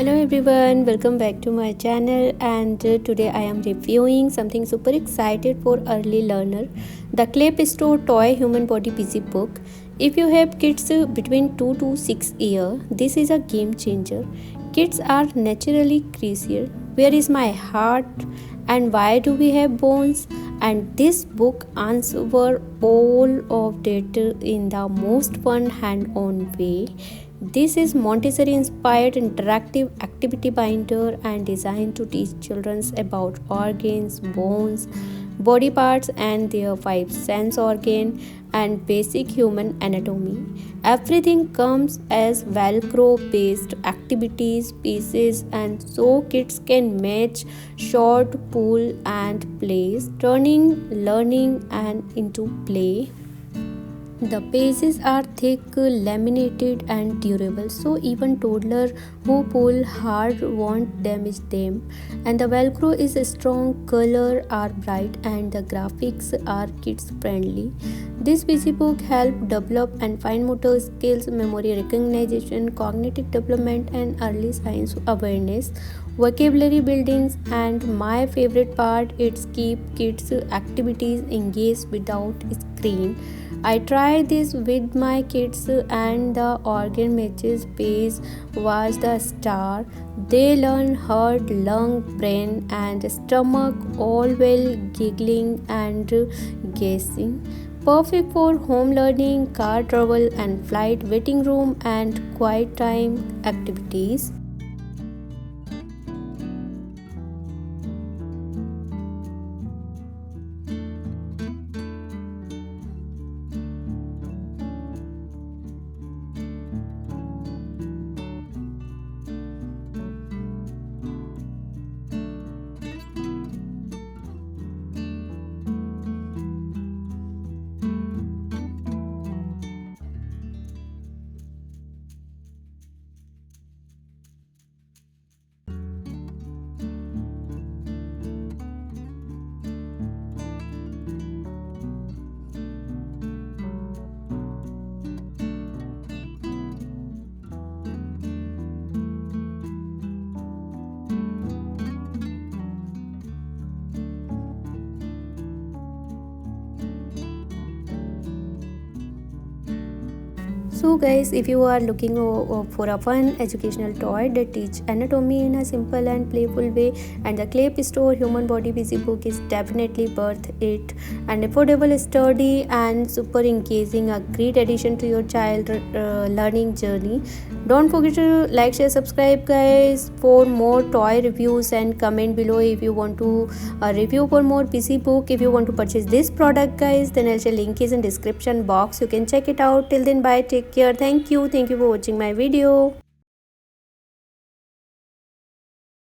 Hello everyone, welcome back to my channel and today I am reviewing something super excited for early learner, the Clapstore toy human body busy book. If you have kids between 2 to 6 years, this is a game changer. Kids are naturally curious. Where is my heart and why do we have bones? And this book answers all of that in the most fun hand-on way. This is Montessori-inspired interactive activity binder and designed to teach children about organs, bones, body parts and their five sense organ and basic human anatomy. Everything comes as velcro-based activities, pieces and so kids can match, short, pull and place, turning learning and into play. The pages are thick, laminated and durable, so even toddler who pull hard won't damage them. And the velcro is strong, color are bright and the graphics are kids friendly. This busy book helps develop and fine motor skills, memory recognition, cognitive development and early science awareness, vocabulary buildings, and my favorite part, it's keep kids activities engaged without screen. I tried this with my kids and the organ matches page was the star. They learned heart, lung, brain and stomach all while giggling and guessing. Perfect for home learning, car travel and flight waiting room and quiet time activities. So guys, if you are looking for a fun educational toy that teach anatomy in a simple and playful way, and the Clapstore Human Body Busy book is definitely worth it. And affordable, sturdy and super engaging, a great addition to your child learning journey. Don't forget to like, share, subscribe guys for more toy reviews and comment below if you want to review for more busy book. If you want to purchase this product guys, then I'll share link is in description box. You can check it out. Till then, bye, take care. Thank you for watching my video.